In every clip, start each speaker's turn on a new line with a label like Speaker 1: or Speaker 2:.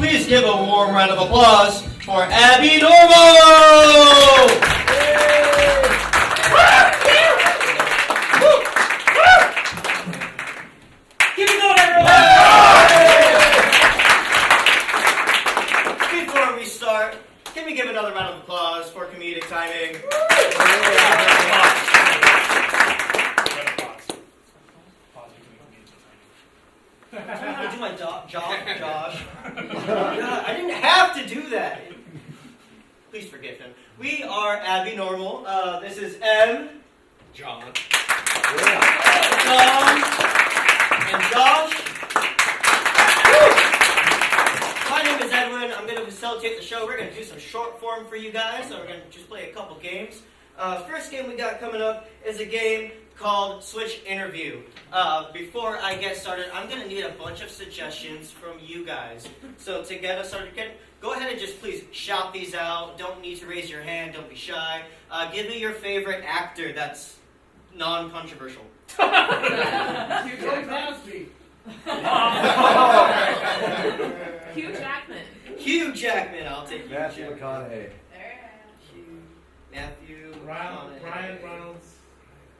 Speaker 1: please give a warm round of applause for Abby Normal!
Speaker 2: Keep it going, everyone!
Speaker 1: Before we start, can we give another round of applause for comedic timing? I do my job, Josh. I didn't have to do that. Please forgive him. We are Abby Normal. This is M.
Speaker 3: John.
Speaker 1: Tom. And Josh. My name is Edwin. I'm going to facilitate the show. We're going to do some short form for you guys. So we're going to just play a couple games. First game we got coming up is a game called Switch Interview. Before I get started, I'm going to need a bunch of suggestions from you guys. So to get us started, go ahead and just please shout these out. Don't need to raise your hand. Don't be shy. Give me your favorite actor that's non-controversial.
Speaker 4: Hugh Jackman.
Speaker 1: Hugh Jackman. I'll take Hugh
Speaker 5: Matthew
Speaker 1: Jackman.
Speaker 5: McConaughey.
Speaker 1: Matthew
Speaker 2: Ryan
Speaker 1: McConaughey.
Speaker 2: Reynolds.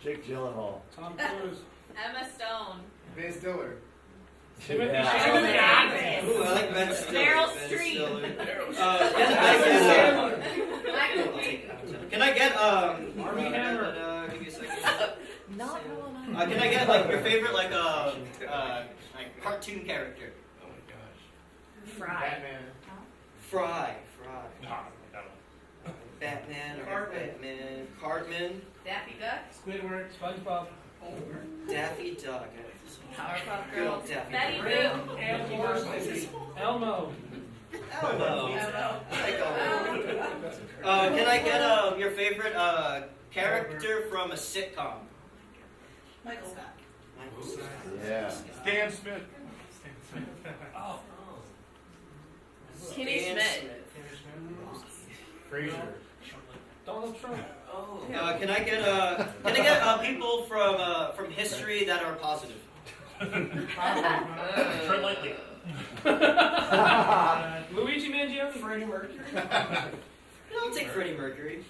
Speaker 5: Jake Gyllenhaal.
Speaker 2: Tom Cruise.
Speaker 4: Emma Stone.
Speaker 6: Ben Stiller.
Speaker 2: Timothy
Speaker 5: Yeah.
Speaker 2: Chalamet.
Speaker 1: Ooh, I like Ben Stiller.
Speaker 4: Meryl
Speaker 1: Ben
Speaker 4: Streep.
Speaker 1: Stiller. Can I get
Speaker 2: Armie Hammer.
Speaker 1: Give me a second.
Speaker 4: Not
Speaker 1: Can I get like your favorite like cartoon character?
Speaker 3: Oh my gosh.
Speaker 4: Fry.
Speaker 6: Batman.
Speaker 1: Fry.
Speaker 3: No,
Speaker 1: Batman or
Speaker 2: Cartman.
Speaker 1: Batman. Cartman.
Speaker 4: Daffy Duck.
Speaker 2: Squidward. SpongeBob.
Speaker 1: Daffy Duck.
Speaker 4: Powerpuff
Speaker 1: Good old
Speaker 4: Girls.
Speaker 1: Daffy
Speaker 4: Betty
Speaker 1: Duck.
Speaker 4: Boo.
Speaker 2: Elmo.
Speaker 1: Elmo. I like Elmo. Can I get your favorite character from a sitcom?
Speaker 4: Michael Scott.
Speaker 1: Michael Scott.
Speaker 5: Yeah.
Speaker 6: Stan Smith.
Speaker 2: Oh.
Speaker 4: Kimmy
Speaker 1: Stan
Speaker 4: Schmidt.
Speaker 6: Frasier.
Speaker 2: Donald Trump.
Speaker 1: Can I get people from history that are positive?
Speaker 3: Tread lightly.
Speaker 2: Luigi Mangione.
Speaker 6: Freddie Mercury.
Speaker 1: I'll take Freddie Mercury.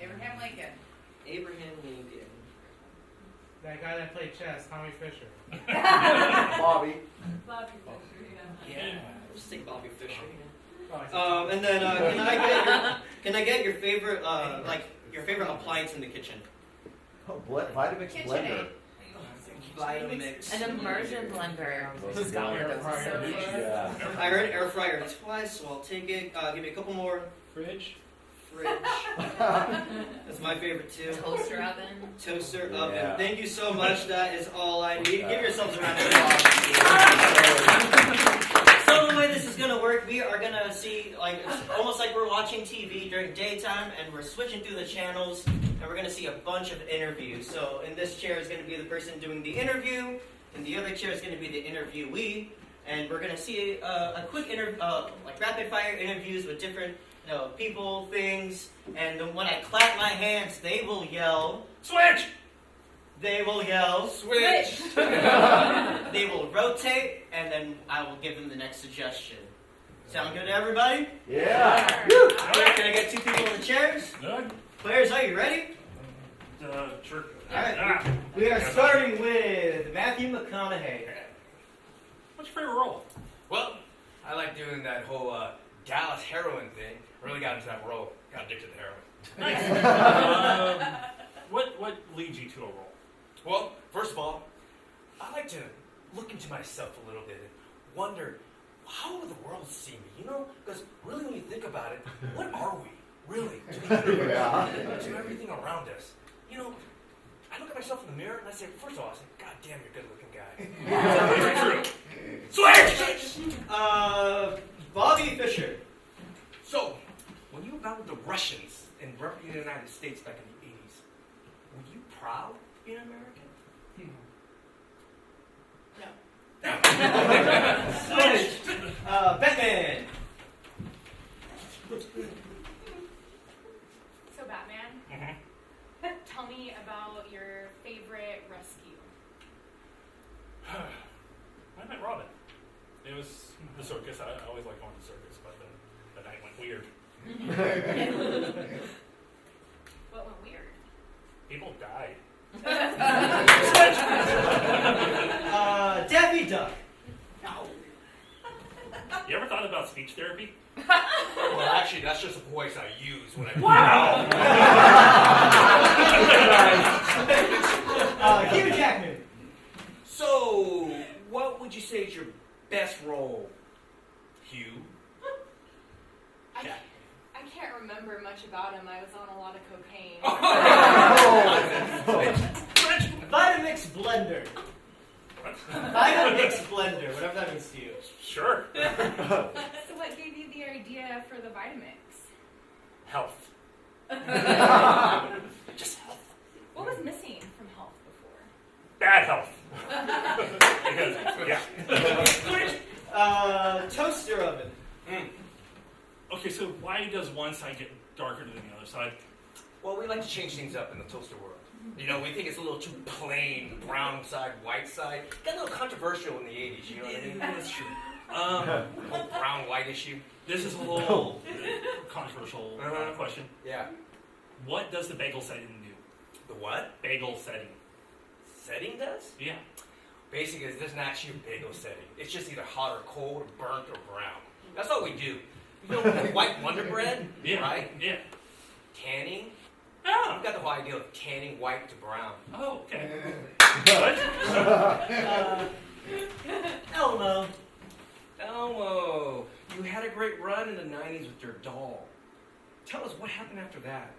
Speaker 4: Abraham Lincoln.
Speaker 1: Abraham Lincoln.
Speaker 2: That guy that played chess, Tommy Fisher.
Speaker 5: Bobby.
Speaker 4: Bobby Fischer.
Speaker 1: Yeah. I'll just take Bobby Fischer.
Speaker 2: Oh,
Speaker 1: And then can I get your favorite your favorite appliance in the kitchen?
Speaker 5: Oh, Vitamix
Speaker 4: KitchenAid.
Speaker 5: blender.
Speaker 1: Vitamix.
Speaker 4: An immersion blender.
Speaker 5: Those are good.
Speaker 4: So good.
Speaker 5: Yeah.
Speaker 1: I heard air fryer twice, so I'll take it. Give me a couple more.
Speaker 2: Fridge.
Speaker 1: Fridge. That's my favorite too.
Speaker 4: Toaster oven.
Speaker 1: Toaster oven.
Speaker 5: Yeah.
Speaker 1: Thank you so much. That is all I need. Give yourselves a round of applause. So the way this is gonna work, we are gonna see it's almost like we're watching TV during daytime, and we're switching through the channels, and we're gonna see a bunch of interviews. So in this chair is gonna be the person doing the interview, and the other chair is gonna be the interviewee, and we're gonna see a quick rapid fire interviews with different people, things, and then when I clap my hands, they will yell,
Speaker 3: Switch!
Speaker 1: they will yell,
Speaker 3: Switch!
Speaker 1: they will rotate, and then I will give them the next suggestion. Sound good to everybody?
Speaker 5: Yeah.
Speaker 1: Alright, can I get two people in the chairs?
Speaker 3: Good.
Speaker 1: Players, are you ready?
Speaker 3: Sure.
Speaker 1: Alright, we are starting with Matthew McConaughey.
Speaker 3: What's your favorite role?
Speaker 6: Well, I like doing that whole Dallas heroin thing. Really got into that role. Got addicted to heroin.
Speaker 3: Nice. What leads you to a role?
Speaker 6: Well, first of all, I like to look into myself a little bit and wonder, how will the world see me? Because really when you think about it, what are we? Really?
Speaker 5: Yeah.
Speaker 6: To everything around us. I look at myself in the mirror and I say, first of all, I say, God damn, you're a good looking guy.
Speaker 3: Switch!
Speaker 1: Bobby Fischer.
Speaker 6: So, when you battled the Russians and represented the United States back in the 80s, were you proud being American?
Speaker 1: Switch. Batman.
Speaker 7: So Batman, tell me about your favorite rescue.
Speaker 3: I met Robin. It was the circus. I always like going to the circus, but the night went weird.
Speaker 7: What went weird?
Speaker 3: People died.
Speaker 1: Daffy Duck.
Speaker 3: You ever thought about speech therapy?
Speaker 6: Well, actually, that's just the voice I use when I.
Speaker 3: Wow!
Speaker 1: Hugh Jackman.
Speaker 6: So, what would you say is your best role, Hugh?
Speaker 7: I can't remember much about him. I was on a lot of cocaine.
Speaker 1: Vitamix Blender.
Speaker 3: What?
Speaker 1: Vitamix Blender, whatever that means to you.
Speaker 3: Sure.
Speaker 7: So what gave you the idea for the Vitamix?
Speaker 3: Health. Just health.
Speaker 7: What was missing from health before?
Speaker 3: Bad health. Because, yeah.
Speaker 1: Toaster oven.
Speaker 3: Okay, so why does one side get darker than the other side?
Speaker 6: Well, we like to change things up in the toaster world. You know, we think it's a little too plain, brown side, white side. Got a little controversial in the 80s, you know what I mean?
Speaker 3: That's true.
Speaker 6: Whole brown-white issue.
Speaker 3: This is a little controversial question.
Speaker 6: Yeah.
Speaker 3: What does the bagel setting do?
Speaker 6: The what?
Speaker 3: Bagel setting.
Speaker 6: Setting does?
Speaker 3: Yeah.
Speaker 6: Basically, it doesn't actually a bagel setting. It's just either hot or cold, or burnt or brown. That's all we do. You know, white Wonder Bread,
Speaker 3: Yeah.
Speaker 6: right?
Speaker 3: Yeah.
Speaker 6: Tanning.
Speaker 3: Ah.
Speaker 6: We've got the whole idea of tanning white to brown.
Speaker 3: Oh, okay. What?
Speaker 1: Elmo.
Speaker 6: Elmo, you had a great run in the 90s with your doll. Tell us what happened after that.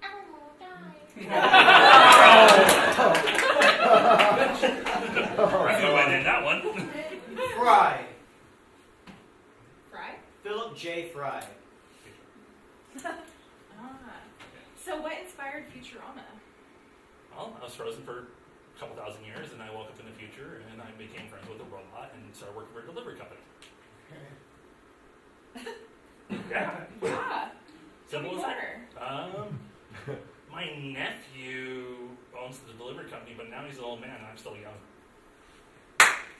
Speaker 7: Elmo died.
Speaker 3: That's the way to end that one.
Speaker 1: Fry.
Speaker 7: Fry?
Speaker 1: Philip J. Fry.
Speaker 7: So what inspired Futurama?
Speaker 3: Well, I was frozen for a couple thousand years, and I woke up in the future, and I became friends with a robot, and started working for a delivery company. Yeah.
Speaker 7: Yeah. Tell me
Speaker 3: Simple as that.
Speaker 7: more.
Speaker 3: My nephew owns the delivery company, but now he's an old man, and I'm still young.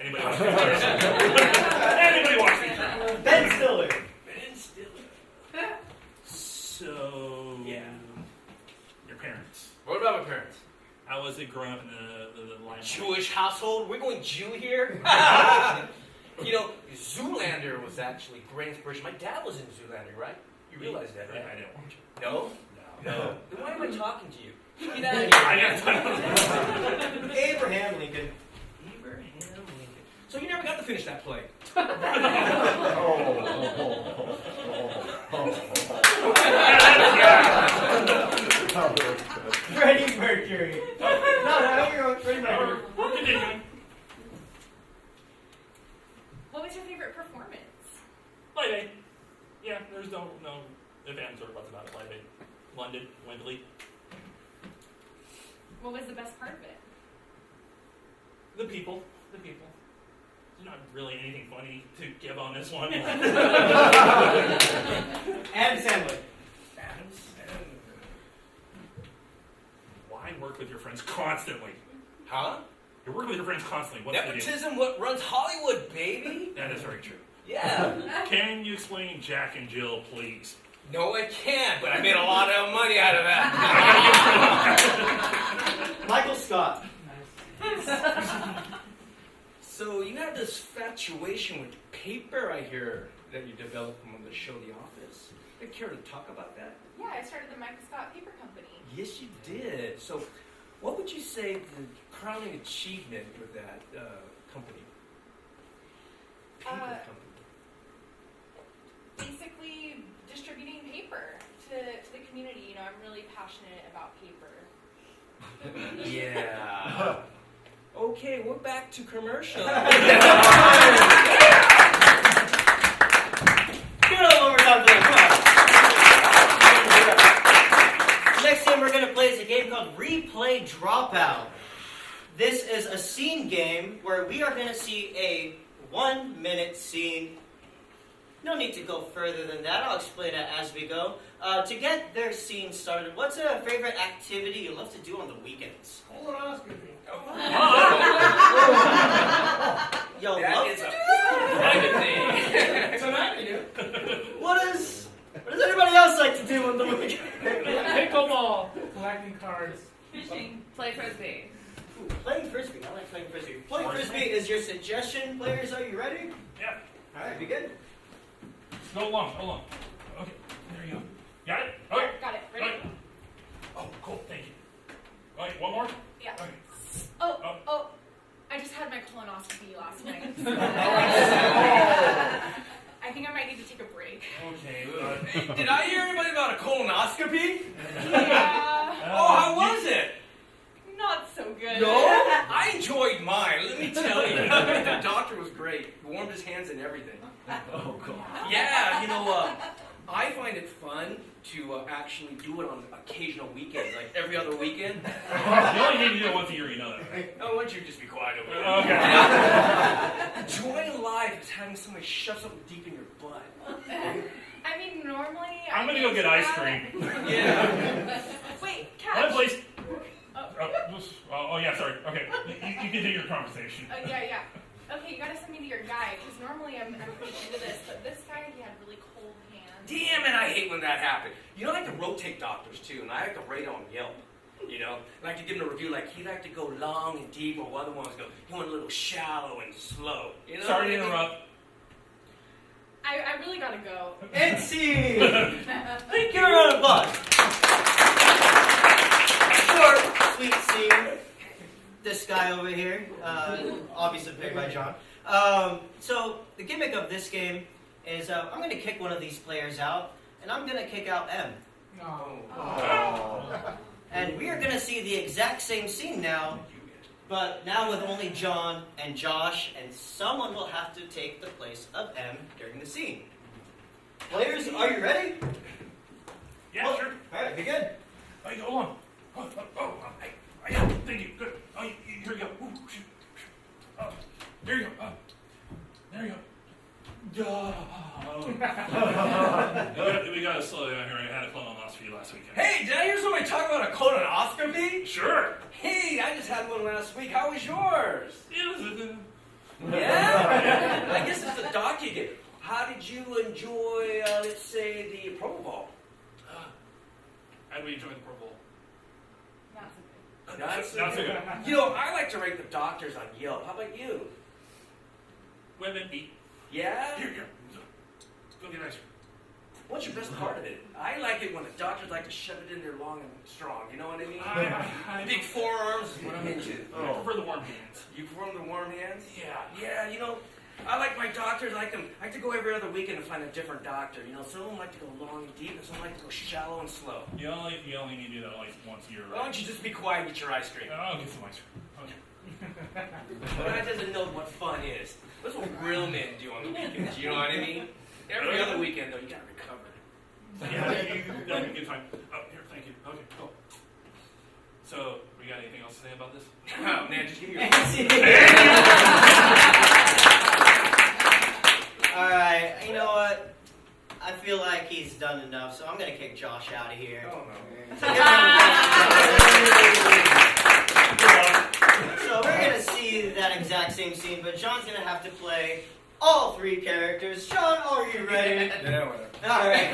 Speaker 3: Anybody watch Futurama? Anybody watch Futurama?
Speaker 1: Ben Stiller.
Speaker 3: Ben Stiller. So,
Speaker 6: Yeah.
Speaker 3: Your parents.
Speaker 6: What about my parents?
Speaker 3: How was it growing up in the line?
Speaker 6: Jewish household? We're going Jew here? You know, Zoolander was actually great inspiration. My dad was in Zoolander, right? You realize that, right?
Speaker 3: I didn't watch it.
Speaker 6: No?
Speaker 3: No.
Speaker 6: Then why am I talking to you? Get out of
Speaker 3: I
Speaker 6: here.
Speaker 3: got
Speaker 1: Abraham Lincoln.
Speaker 6: Abraham Lincoln. So you never got to finish that play?
Speaker 1: Freddie Mercury. No, you're on Freddie Mercury.
Speaker 3: We're continuing.
Speaker 7: What was your favorite performance?
Speaker 3: Live Aid. Yeah, there's no ifs, ands, or buts about it. Live Aid. London, Wembley.
Speaker 7: What was the best part of it?
Speaker 3: The people. There's not really anything funny to give on this one.
Speaker 1: Adam Sandler.
Speaker 3: Why work with your friends constantly?
Speaker 6: Huh?
Speaker 3: You're working with your friends constantly. What's the deal?
Speaker 6: Nepotism, what runs Hollywood, baby?
Speaker 3: That is very true.
Speaker 6: Yeah.
Speaker 3: Can you explain Jack and Jill, please?
Speaker 6: No, I can't, but I made a lot of money out of that.
Speaker 1: Michael Scott.
Speaker 6: So you have this infatuation with paper, I hear, that you developed on the show The Office. Do you care to talk about that?
Speaker 7: Yeah, I started the Michael Scott Paper Company.
Speaker 6: Yes, you did. So what would you say the crowning achievement with that company? Paper company.
Speaker 7: Basically, distributing paper to the community. You know, I'm really passionate about paper.
Speaker 6: Yeah. Okay, we're back to commercial.
Speaker 1: Give it a one more time for them. Come on. Next game we're going to play is a game called Replay Dropout. This is a scene game where we are going to see a 1-minute scene. No need to go further than that. I'll explain it as we go. To get their scene started, what's a favorite activity you love to do on the weekends?
Speaker 2: Colonoscopy.
Speaker 1: Yo,
Speaker 6: That
Speaker 1: love
Speaker 6: is
Speaker 1: to
Speaker 6: a
Speaker 1: do that?
Speaker 6: private thing.
Speaker 1: Tonight I do. What does anybody else like to do on the weekend?
Speaker 2: Pickleball. Collecting cards.
Speaker 4: Fishing. Play frisbee.
Speaker 1: Ooh, playing frisbee. I like playing frisbee. Playing frisbee is your suggestion. Players, are you ready?
Speaker 3: Yeah.
Speaker 1: All right, begin.
Speaker 3: Go along. Okay, there you go. Got it? Okay.
Speaker 7: Got it. Ready?
Speaker 3: Okay. Oh, cool. Thank you. All right, one more?
Speaker 7: Yeah.
Speaker 3: Okay.
Speaker 7: Oh. I just had my colonoscopy last night. I think I might need to take a break.
Speaker 3: Okay.
Speaker 6: Hey, did I hear anybody about a colonoscopy?
Speaker 7: Yeah.
Speaker 6: Oh, how was it?
Speaker 7: Not so good.
Speaker 6: No? I enjoyed mine, let me tell you. The doctor was great. Warmed his hands and everything.
Speaker 5: Oh, God.
Speaker 6: Yeah, I find it fun to actually do it on occasional weekends, like every other weekend.
Speaker 3: You only need to do it once a year, you know that, right?
Speaker 6: Oh, why don't you just be quiet over there?
Speaker 3: Okay.
Speaker 6: The joy in life is having somebody shove something deep in your butt.
Speaker 7: I mean, normally.
Speaker 3: I'm gonna go get ice cream.
Speaker 6: Yeah.
Speaker 7: Wait,
Speaker 3: One,
Speaker 7: Kat.
Speaker 3: please.
Speaker 7: Oh.
Speaker 3: Oh, yeah, sorry. Okay, you can do your conversation.
Speaker 7: Yeah. Okay, you gotta send me to your guy, because normally I'm pretty into this, but this guy, he had really cold hands.
Speaker 6: Damn it, I hate when that happens. I like to rotate doctors too, and I like to rate on Yelp. I like to give him a review like he liked to go long and deep, or other ones go, he went a little shallow and slow.
Speaker 3: Sorry to interrupt.
Speaker 7: I really gotta go.
Speaker 1: And scene. Thank you, round of applause. Short, sweet scene. This guy over here, obviously played by John. So the gimmick of this game is I'm going to kick one of these players out, and I'm going to kick out M.
Speaker 2: No.
Speaker 5: Oh.
Speaker 1: And we are going to see the exact same scene now, but now with only John and Josh, and someone will have to take the place of M during the scene. Players, are you ready?
Speaker 3: Yeah, sure.
Speaker 1: All right, begin.
Speaker 3: Hey, go on. Thank you. Good. Oh, here you go. Ooh, shoot. Oh, there you go. There you go. We got to slow down here. I had a colonoscopy last weekend.
Speaker 6: Hey, did I hear somebody talk about a colonoscopy?
Speaker 3: Sure.
Speaker 6: Hey, I just had one last week. How was yours?
Speaker 3: Yeah.
Speaker 6: Yeah? I guess it's the doc you get. How did you enjoy, let's say, the Pro Bowl?
Speaker 3: How do we enjoy the Pro Bowl?
Speaker 7: Not so good.
Speaker 6: Not so good. I like to rate the doctors on Yelp. How about you?
Speaker 3: Women eat.
Speaker 6: Yeah?
Speaker 3: Here you go. Go get ice cream.
Speaker 6: What's your best part of it? I like it when the doctors like to shove it in there long and strong. You know what I mean?
Speaker 3: I
Speaker 6: Big forearms is what I'm into.
Speaker 3: I prefer the warm hands.
Speaker 6: You perform the warm hands?
Speaker 3: Yeah.
Speaker 6: Yeah, I like my doctors. I like to go every other weekend and find a different doctor. Some of them like to go long and deep, and some like to go shallow and slow.
Speaker 3: You only need to do that like once a year,
Speaker 6: Why
Speaker 3: right?
Speaker 6: don't you just be quiet and get your ice cream?
Speaker 3: I'll get some ice cream. Okay.
Speaker 6: The guy doesn't know what fun is. That's what real men do on the weekends. You know what I mean? Every other weekend, though, you gotta recover.
Speaker 3: Yeah, that'll be a good time. Oh, here, thank you. Okay, cool. So, we got anything else to say about this?
Speaker 6: Oh, man, just give me your.
Speaker 1: All right, you know what? I feel like he's done enough, so I'm going to kick Josh out of here.
Speaker 6: Oh, no.
Speaker 1: So we're going to see that exact same scene, but John's going to have to play all three characters. John, are you ready?
Speaker 6: Yeah, whatever.
Speaker 1: All right.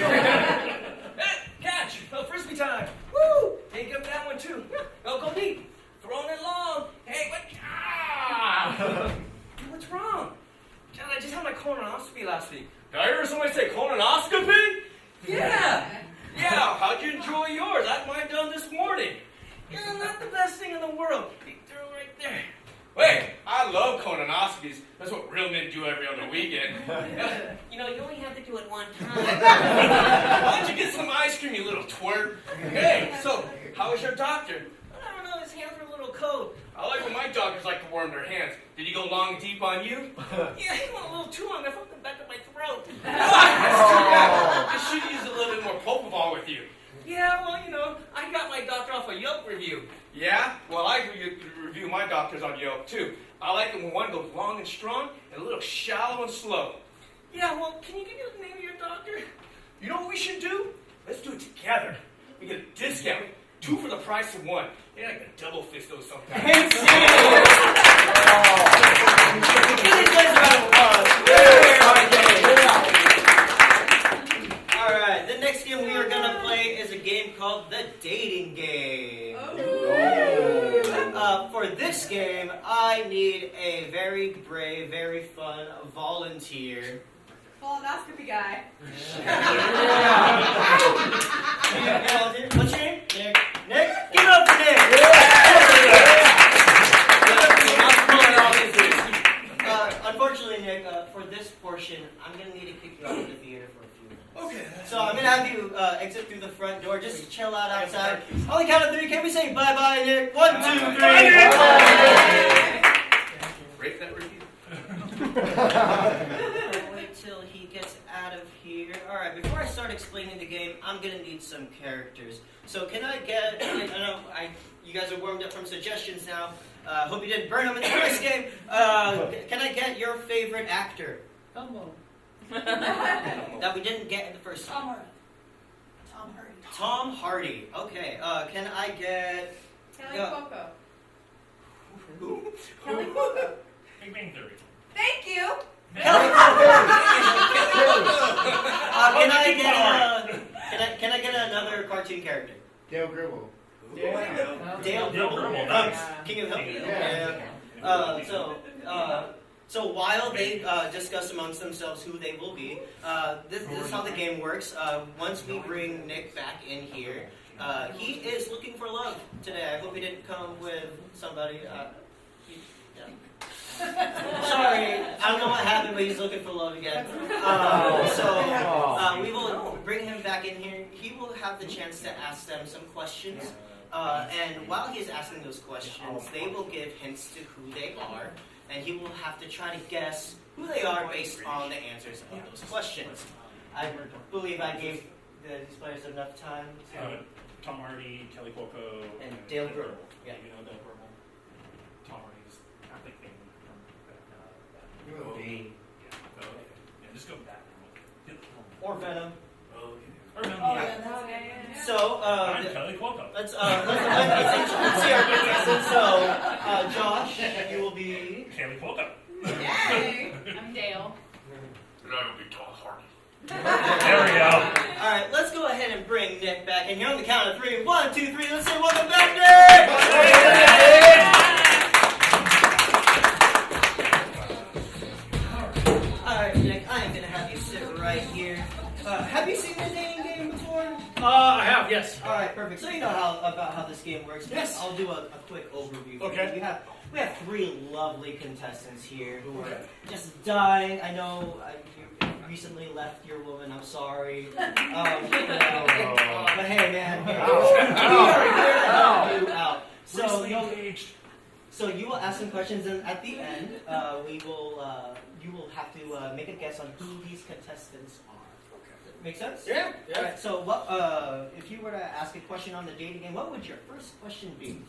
Speaker 6: Hey, catch! Frisbee time! Woo! Take up that one, too. Go deep. Throwing it long. Hey, what? Ah! What's wrong? John, I just had my colonoscopy last week. Did I hear somebody say colonoscopy? Yeah. Yeah, how'd you enjoy yours? I had mine done this morning. Yeah, not the best thing in the world. You threw it right there. Wait, I love colonoscopies. That's what real men do every other weekend. You only have to do it one time. Why don't you get some ice cream, you little twerp? Hey, so, how was your doctor? I don't know, his hands were a little cold. I like when my doctors like to warm their hands. Did he go long and deep on you? Yeah, he went a little too long. I felt the back of my throat. That's too bad. I should use a little bit more propofol with you. Yeah, well, I got my doctor off a Yelp review. Yeah? Well, I review my doctors on Yelp, too. I like it when one goes long and strong and a little shallow and slow. Yeah, well, can you give me the name of your doctor? You know what we should do? Let's do it together. We get a discount. 2 for the price of 1. They like to double fist those sometimes.
Speaker 1: Give these guys a round of applause. this game, I need a very brave, very fun volunteer.
Speaker 4: Colonoscopy guy.
Speaker 1: What's your name? Nick. Nick? Give it up for Nick! Unfortunately, Nick, for this portion, I'm going to need to kick you out of the theater for a few minutes.
Speaker 6: Okay.
Speaker 1: So I'm going to have you exit through the front door. Just chill out outside. On the count of 3, can we say bye-bye, Nick? 1, 2, 3.
Speaker 6: Break that review.
Speaker 1: Wait till he gets out of here. Alright, before I start explaining the game, I'm going to need some characters. So can I get... I know you guys are warmed up from suggestions now. Hope you didn't burn them in the first game. Can I get your favorite actor?
Speaker 8: Elmo.
Speaker 1: That we didn't get in the first
Speaker 8: Tom
Speaker 1: time.
Speaker 8: Hardy.
Speaker 1: Tom Hardy. Okay. Can I get...
Speaker 4: Kelly Coco.
Speaker 1: Who?
Speaker 4: Kelly Coco.
Speaker 3: Big Bang Theory.
Speaker 4: Thank you.
Speaker 1: Kelly Coco. Can I get another cartoon character?
Speaker 2: Dale Gribble.
Speaker 1: Dale
Speaker 3: Gribble,
Speaker 1: Gribble.
Speaker 3: nice.
Speaker 1: King of the Hill.
Speaker 3: Yeah.
Speaker 1: So while they discuss amongst themselves who they will be, this is how the game works. Once we bring Nick back in here, he is looking for love today. I hope he didn't come with somebody. Sorry, I don't know what happened, but he's looking for love again. We will bring him back in here. He will have the chance to ask them some questions. And while he is asking those questions, they will give hints to who they are. And he will have to try to guess who they are based on the answers of those questions. I believe I gave these players enough time to...
Speaker 3: Tom Hardy, Kelly Cuoco,
Speaker 1: And Dale Gribble.
Speaker 3: Yeah, you know Dale Gribble. Tom Hardy's acting thing from
Speaker 2: Bane.
Speaker 3: Yeah, just go with that.
Speaker 1: Or Venom.
Speaker 3: Or no,
Speaker 8: Oh,
Speaker 3: yeah.
Speaker 8: yeah, that's
Speaker 1: So,
Speaker 3: Fine, Kelly Cuoco.
Speaker 1: let's see our contestants. So, Josh, you will be...
Speaker 3: Kelly Cuoco.
Speaker 4: Yay. I'm Dale.
Speaker 6: And I will be Tom Hardy.
Speaker 3: There we go.
Speaker 1: Alright, let's go ahead and bring Nick back. And here on the count of 3, 1, 2, 3, let's say welcome back, Nick! Alright, Nick, I am going to have you sit right here. Have you seen the dating game before?
Speaker 6: I have, yes.
Speaker 1: Alright, perfect. So you know about how this game works.
Speaker 6: Yes.
Speaker 1: I'll do a quick overview. for
Speaker 6: Okay.
Speaker 1: you. We have 3 lovely contestants here who are just dying. I know you recently left your woman. I'm sorry. But hey, man, we are here to help you out. So you will ask some questions, and at the end, you will have to make a guess on who these contestants are. Make sense?
Speaker 6: Yeah.
Speaker 1: Alright, so what, if you were to ask a question on the dating game, what would your first question be?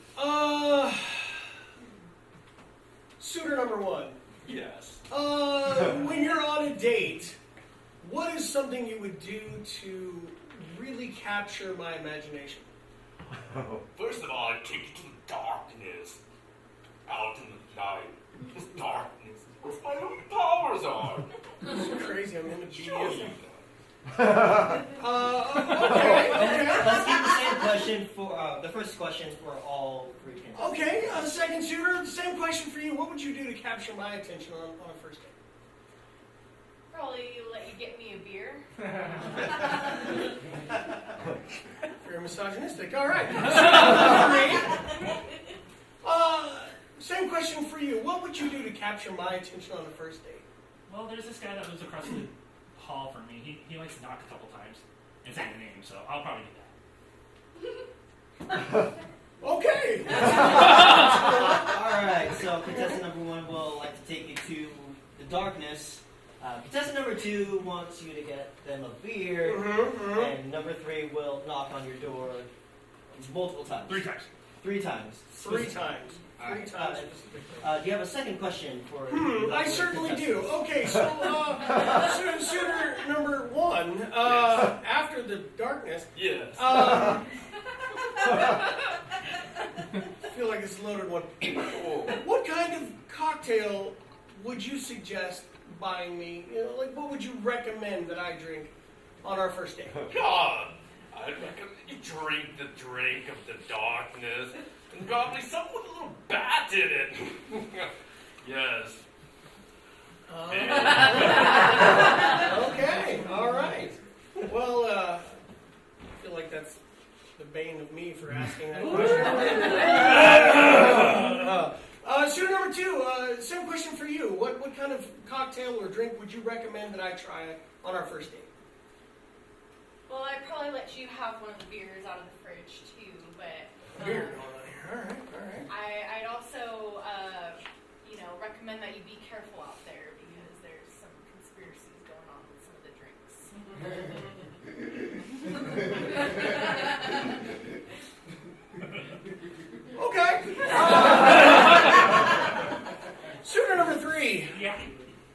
Speaker 9: Suitor number 1.
Speaker 6: Yes.
Speaker 9: When you're on a date, what is something you would do to really capture my imagination?
Speaker 6: First of all, I take you to the darkness. Out in the light. This darkness. Where my little powers are.
Speaker 9: This is crazy. I'm in the
Speaker 6: Show you
Speaker 9: BDSM.
Speaker 6: that.
Speaker 9: Okay.
Speaker 1: Let's keep the same question for, the first question for all 3 candidates.
Speaker 9: Okay, second suitor, the same question for you. What would you do to capture my attention on a first date?
Speaker 7: Probably let you get me a beer.
Speaker 9: Very misogynistic. All right. Same question for you. What would you do to capture my attention on a first date?
Speaker 3: Well, there's this guy that lives across the hall from me. He likes to knock a couple times and say the name, so I'll probably do that.
Speaker 9: Okay.
Speaker 1: Alright, so contestant number 1 will like to take you to the darkness. Contestant number 2 wants you to get them a beer. And number 3 will knock on your door multiple times.
Speaker 3: 3 times.
Speaker 1: 3 times.
Speaker 9: 3 times. 3 times.
Speaker 1: Do you have a second question for
Speaker 9: I certainly do. Okay, so suitor number 1, after the darkness,
Speaker 6: Yes.
Speaker 9: I feel like it's a loaded one. What kind of cocktail would you suggest buying me? You know, like what would you recommend that I drink on our first date?
Speaker 6: God, I'd recommend you drink the drink of the darkness.
Speaker 3: And got me something with a little bat in it. Yes.
Speaker 9: Okay, all right. Well, I feel like that's the bane of me for asking that question. Student number 2, same question for you. What kind of cocktail or drink would you recommend that I try on our first date?
Speaker 7: Well, I'd probably let you have one of the beers out of the fridge too, but
Speaker 9: Beer going on here. All right.
Speaker 7: I'd also, recommend that you be careful out there because there's some conspiracies going on with some of the drinks.
Speaker 9: Okay. Student number 3.
Speaker 3: Yeah.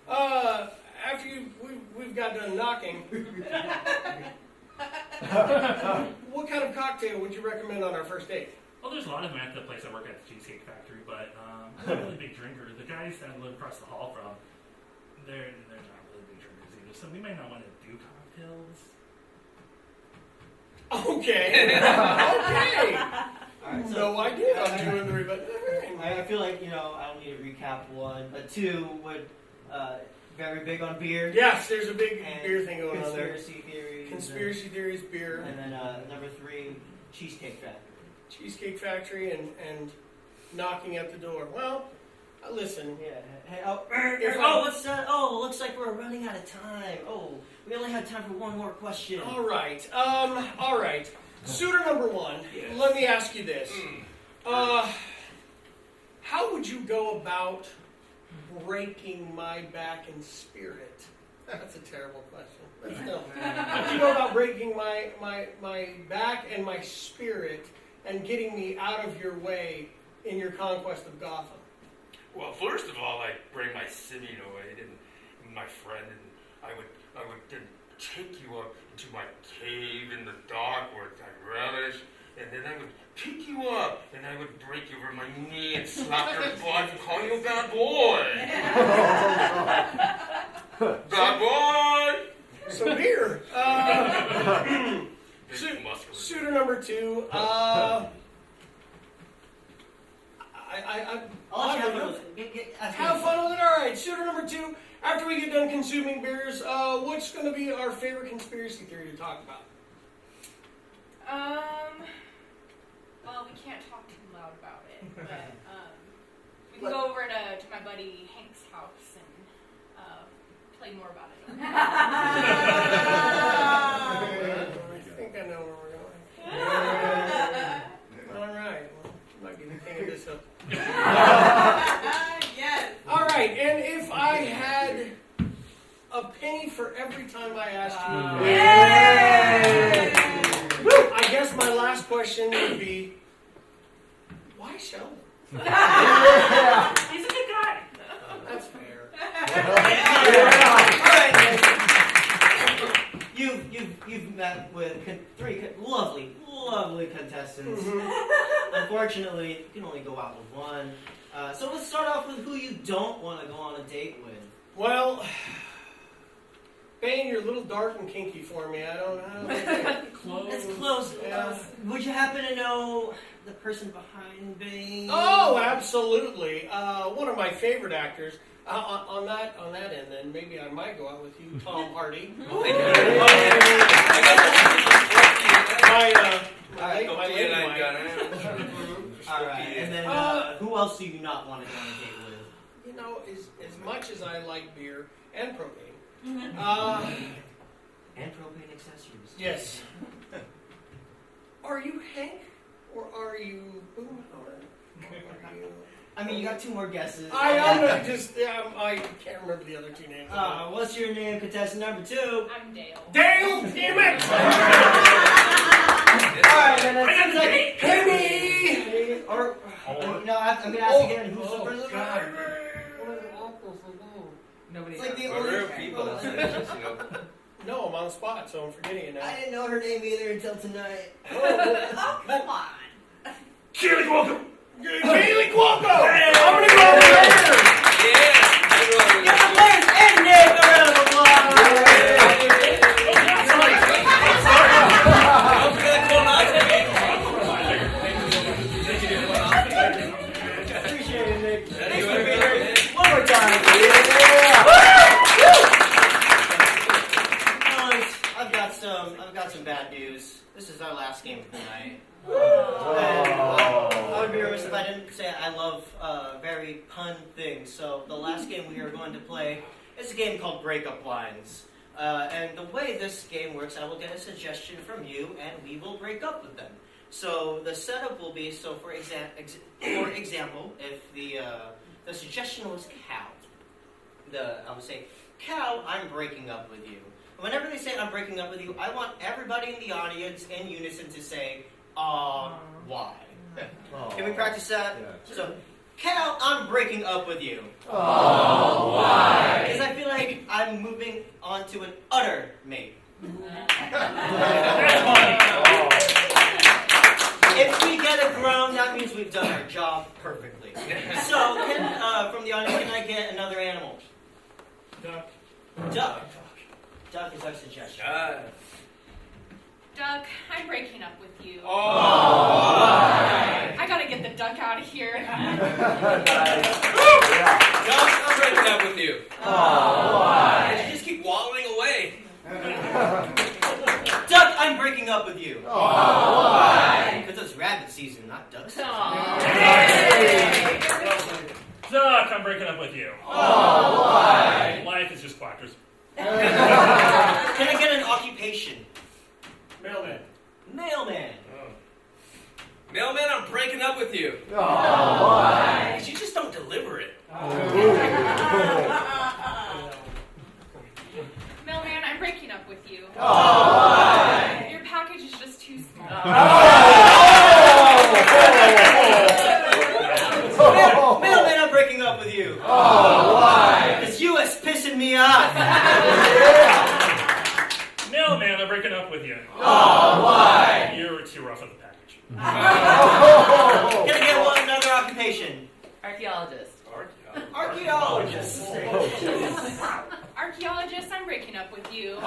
Speaker 9: After we've got done knocking, what kind of cocktail would you recommend on our first date?
Speaker 3: Well, there's a lot of them at the place I work at, the Cheesecake Factory, but I'm not a really big drinker. The guys that I live across the hall from, they're not really big drinkers either, so we may not want to do cocktails.
Speaker 9: Okay. Okay.
Speaker 1: All right, so
Speaker 9: No idea. I'm doing the but
Speaker 1: I feel like I don't need to recap 1, but 2 would very big on beer.
Speaker 9: Yes, there's a big
Speaker 1: And
Speaker 9: beer thing going on there.
Speaker 1: Conspiracy theories.
Speaker 9: Conspiracy theories, beer,
Speaker 1: And then number 3, Cheesecake Factory.
Speaker 9: Cheesecake Factory, and knocking at the door. Well, listen.
Speaker 1: Yeah. Hey, looks like we're running out of time. Oh, we only have time for one more question.
Speaker 9: All right. All right. Suitor number 1.
Speaker 3: Yes.
Speaker 9: Let me ask you this. How would you go about breaking my back in spirit? That's a terrible question. Let's go. How would you go about breaking my back and my spirit and getting me out of your way in your conquest of Gotham?
Speaker 3: Well, first of all, I'd bring my simian away and my friend, and I would then take you up into my cave in the dark where I relish, and then I would pick you up, and I would break you over my knee and slap your butt and call you a bad boy. Bad boy!
Speaker 9: So here,
Speaker 3: Big muscular.
Speaker 9: suitor number 2.
Speaker 1: I'll let you have fun with it.
Speaker 9: Have fun with it. All right, suitor number 2. After we get done consuming beers, what's going to be our favorite conspiracy theory to talk about?
Speaker 7: Well, we can't talk too loud about it, but we can go over to my buddy Hank's house and play more about it.
Speaker 9: I think I know where we're going. All right. Well, might be the king of this hill.
Speaker 4: Yes.
Speaker 9: All right, and if I had a penny for every time I asked you, I guess my last question would be, why Sheldon?
Speaker 3: He's a good guy.
Speaker 9: That's fair.
Speaker 1: All right, you've met with 3 lovely contestants. Unfortunately, you can only go out with 1. So let's start off with who you don't want to go on a date with.
Speaker 9: Well, Bane, you're a little dark and kinky for me. I don't know.
Speaker 1: It's close.
Speaker 9: Yeah.
Speaker 1: Would you happen to know the person behind Bane?
Speaker 9: Oh, absolutely. One of my favorite actors. On that end, then maybe I might go out with you, Tom Hardy. My lady wife.
Speaker 1: All right, and then who else do you not want to go on a date with?
Speaker 9: You know, as much as I like beer and propane.
Speaker 1: And propane accessories.
Speaker 9: Yes. Are you Hank or are you Boom? Or are you?
Speaker 1: I mean, you got 2 more guesses.
Speaker 9: I'm gonna just. I can't remember the other 2 names.
Speaker 1: What's your name, contestant number 2?
Speaker 7: I'm Dale.
Speaker 9: Dale, damn it!
Speaker 1: Alright, then it seems like
Speaker 9: Penny!
Speaker 1: or I'm gonna ask again. Who's the person?
Speaker 2: Nobody.
Speaker 1: It's like the
Speaker 5: We're
Speaker 1: only
Speaker 5: real people.
Speaker 9: No, I'm on the spot, so I'm forgetting it now.
Speaker 1: I didn't know her name either until tonight.
Speaker 4: Oh, come on.
Speaker 3: Keely, welcome.
Speaker 9: Kaylee Cuoco! I'm gonna go over there!
Speaker 5: Yeah.
Speaker 1: Give the players and Nick a round of applause.
Speaker 5: I'm gonna call out to me.
Speaker 1: news. This is our last game for the night.
Speaker 5: Oh.
Speaker 1: And, I would be remiss if I didn't say I love very pun things. So the last game we are going to play is a game called Breakup Lines. And the way this game works, I will get a suggestion from you, and we will break up with them. So the setup will be, so for example, if the suggestion was cow, I would say, cow, I'm breaking up with you. Whenever they say I'm breaking up with you, I want everybody in the audience in unison to say, why? Can we practice that?
Speaker 5: Yeah.
Speaker 1: So, Cal, I'm breaking up with you.
Speaker 5: Oh, why?
Speaker 1: Because I feel like I'm moving on to an utter mate. If we get a groan, that means we've done our job perfectly. So, from the audience, can I get another animal?
Speaker 2: Duck.
Speaker 1: Duck. Duck is our suggestion.
Speaker 7: Duck, I'm breaking up with you.
Speaker 3: Oh.
Speaker 7: I gotta get the duck out of here.
Speaker 6: Duck, I'm breaking up with you.
Speaker 5: why?
Speaker 6: You just keep waddling away.
Speaker 1: Duck, I'm breaking up with you.
Speaker 5: Why?
Speaker 1: Because it's rabbit season, not duck season.
Speaker 10: Duck, I'm breaking up with you.
Speaker 5: Why?
Speaker 10: Life is just quackers.
Speaker 1: Can I get an occupation?
Speaker 9: Mailman.
Speaker 1: Mailman.
Speaker 6: Mailman, I'm breaking up with you.
Speaker 5: Why?
Speaker 6: Because you just don't deliver it.
Speaker 7: Mailman, I'm breaking up with you.
Speaker 5: Why?
Speaker 7: Your package is just too small.
Speaker 1: Mailman, I'm breaking up with you.
Speaker 5: Why?
Speaker 1: This U.S. pissing me off.
Speaker 10: Mailman, I'm breaking up with you.
Speaker 5: Why?
Speaker 10: You're too rough on the package.
Speaker 1: Can I get another occupation?
Speaker 4: Archaeologist.
Speaker 1: Archaeologist.
Speaker 7: Archaeologist, I'm breaking up with you.
Speaker 5: Why?